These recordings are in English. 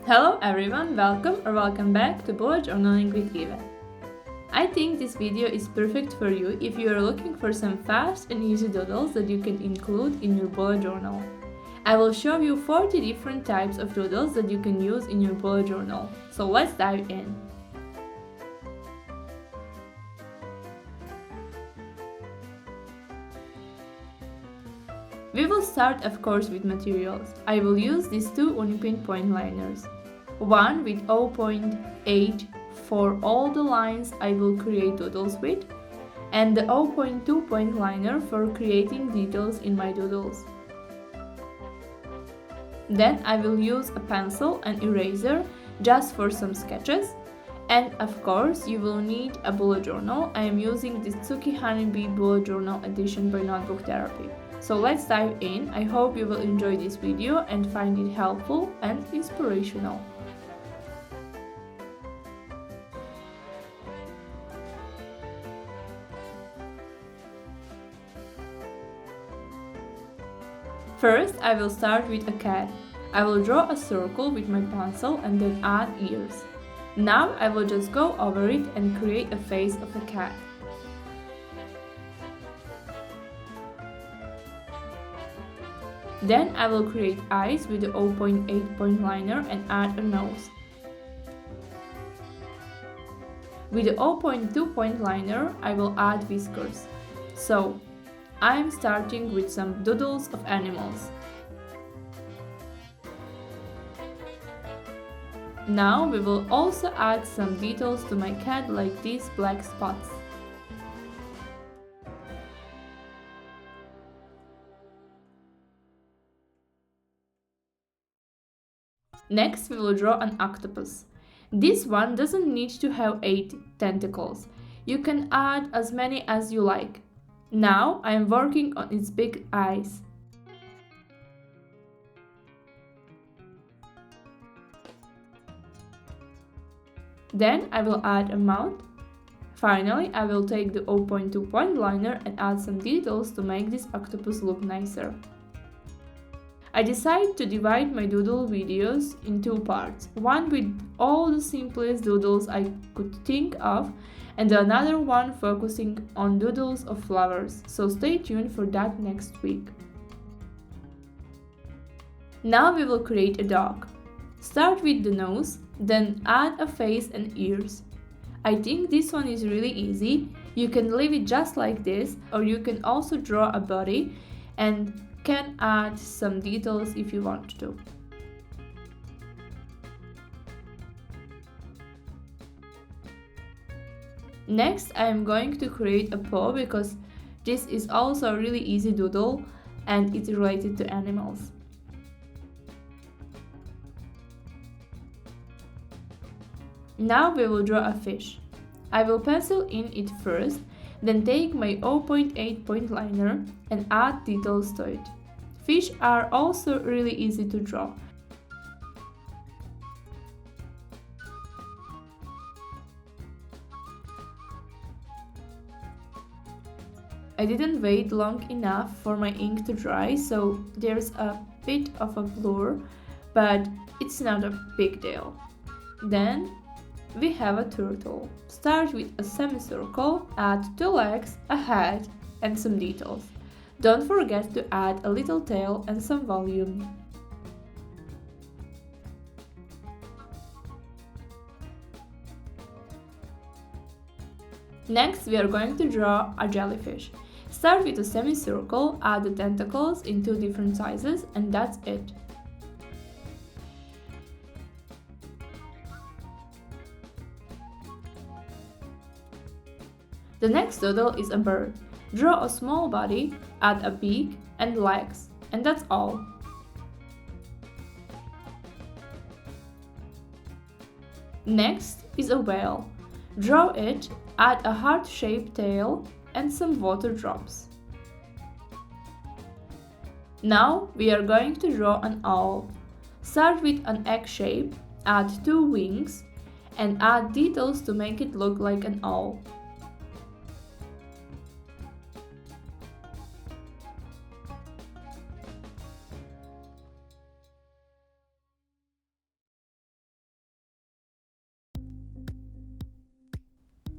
Hello everyone, welcome back to Bullet Journaling with Eva. I think this video is perfect for you if you are looking for some fast and easy doodles that you can include in your bullet journal. I will show you 40 different types of doodles that you can use in your bullet journal. So let's dive in. We will start of course with materials. I will use these two Unipin point liners. One with 0.8 for all the lines I will create doodles with, and the 0.2 point liner for creating details in my doodles. Then I will use a pencil and eraser just for some sketches. And of course you will need a bullet journal. I am using this Tsuki Honeybee Bullet Journal Edition by Notebook Therapy. So let's dive in. I hope you will enjoy this video and find it helpful and inspirational. First, I will start with a cat. I will draw a circle with my pencil and then add ears. Now I will just go over it and create a face of a cat. Then I will create eyes with the 0.8 point liner and add a nose. With the 0.2 point liner, I will add whiskers. So, I am starting with some doodles of animals. Now we will also add some details to my cat like these black spots. Next we will draw an octopus. This one doesn't need to have 8 tentacles. You can add as many as you like. Now I am working on its big eyes. Then I will add a mouth. Finally, I will take the 0.2 point liner and add some details to make this octopus look nicer. I decided to divide my doodle videos in two parts, one with all the simplest doodles I could think of, and another one focusing on doodles of flowers, so stay tuned for that next week. Now we will create a dog. Start with the nose, then add a face and ears. I think this one is really easy. You can leave it just like this, or you can also draw a body and can add some details if you want to. Next, I am going to create a paw because this is also a really easy doodle and it's related to animals. Now we will draw a fish. I will pencil in it first, then take my 0.8 point liner and add details to it. Fish are also really easy to draw. I didn't wait long enough for my ink to dry, so there's a bit of a blur, but it's not a big deal. Then we have a turtle. Start with a semicircle, add 2 legs, a head, and some details. Don't forget to add a little tail and some volume. Next, we are going to draw a jellyfish. Start with a semicircle, add the tentacles in 2 different sizes, and that's it. The next doodle is a bird. Draw a small body, add a beak and legs, and that's all. Next is a whale. Draw it, add a heart-shaped tail and some water drops. Now we are going to draw an owl. Start with an egg shape, add 2 wings, and add details to make it look like an owl.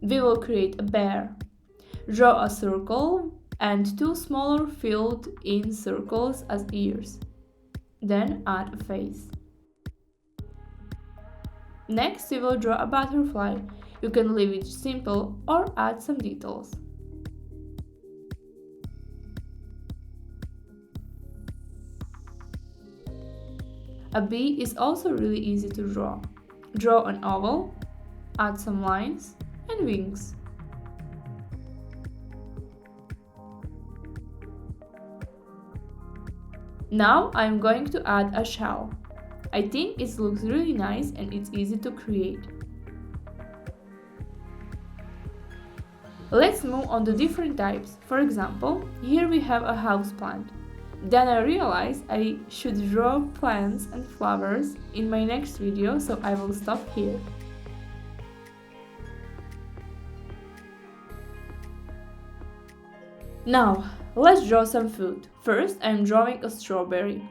We will create a bear. Draw a circle and two smaller filled-in circles as ears. Then add a face. Next, we will draw a butterfly. You can leave it simple or add some details. A bee is also really easy to draw. Draw an oval, add some lines and wings. Now I'm going to add a shell. I think it looks really nice and it's easy to create. Let's move on to different types. For example, here we have a houseplant. Then I realized I should draw plants and flowers in my next video, so I will stop here. Now, let's draw some food. First, I'm drawing a strawberry.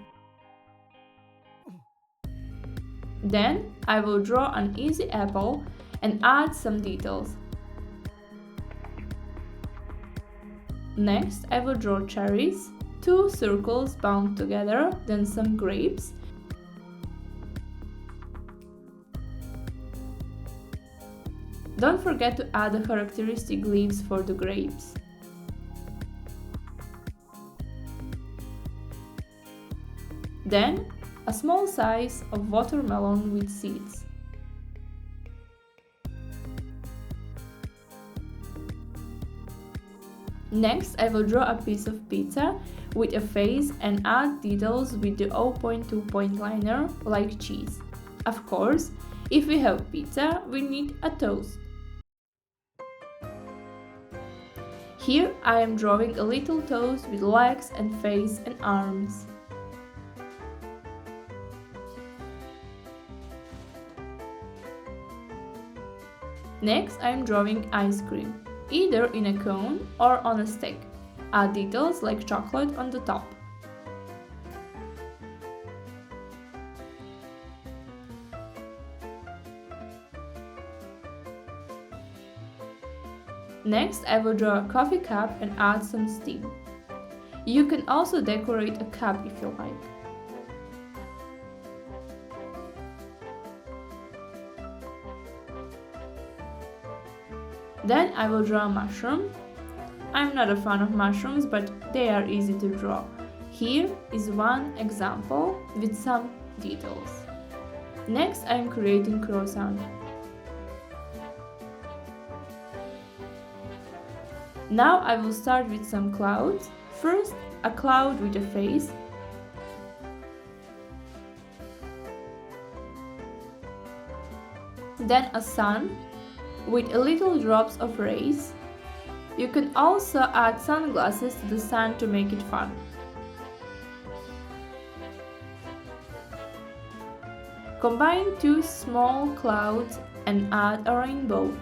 Then, I will draw an easy apple and add some details. Next, I will draw cherries, two circles bound together, then some grapes. Don't forget to add the characteristic leaves for the grapes. Then, a small size of watermelon with seeds. Next, I will draw a piece of pizza with a face and add details with the 0.2 point liner like cheese. Of course, if we have pizza, we need a toast. Here I am drawing a little toast with legs and face and arms. Next, I am drawing ice cream, either in a cone or on a stick. Add details like chocolate on the top. Next, I will draw a coffee cup and add some steam. You can also decorate a cup if you like. Then I will draw a mushroom. I'm not a fan of mushrooms, but they are easy to draw. Here is one example with some details. Next, I am creating croissant. Now I will start with some clouds. First, a cloud with a face. Then a sun with a little drops of rays. You can also add sunglasses to the sun to make it fun. Combine two small clouds and add a rainbow.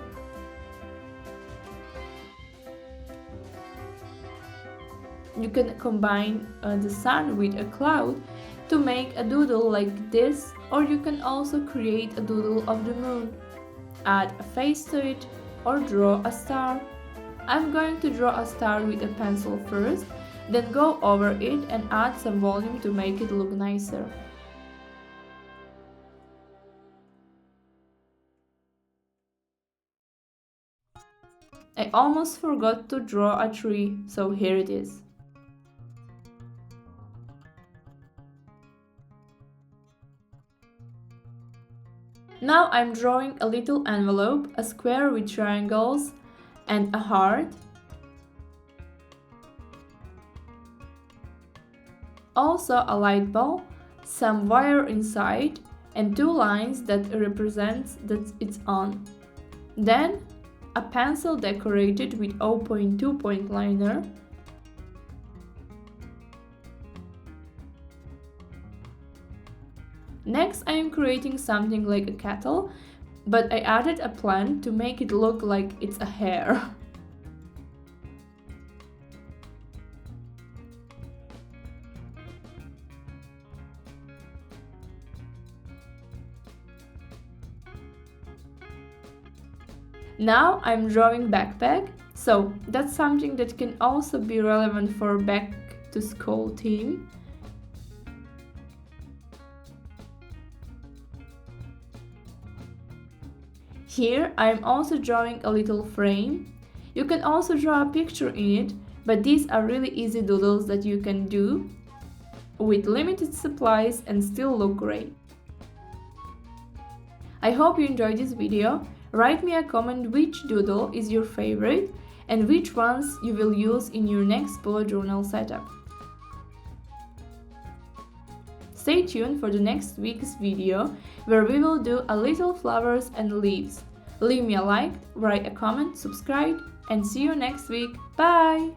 You can combine the sun with a cloud to make a doodle like this, or you can also create a doodle of the moon. Add a face to it or draw a star. I'm going to draw a star with a pencil first, then go over it and add some volume to make it look nicer. I almost forgot to draw a tree, so here it is. Now I'm drawing a little envelope, a square with triangles and a heart. Also a light bulb, some wire inside and two lines that represents that it's on. Then a pencil decorated with 0.2 point liner. Next, I am creating something like a kettle, but I added a plant to make it look like it's a hair. Now I'm drawing backpack, so that's something that can also be relevant for back to school theme. Here I'm also drawing a little frame. You can also draw a picture in it, but these are really easy doodles that you can do with limited supplies and still look great. I hope you enjoyed this video. Write me a comment which doodle is your favorite and which ones you will use in your next bullet journal setup. Stay tuned for the next week's video, where we will do a little flowers and leaves. Leave me a like, write a comment, subscribe, and see you next week. Bye!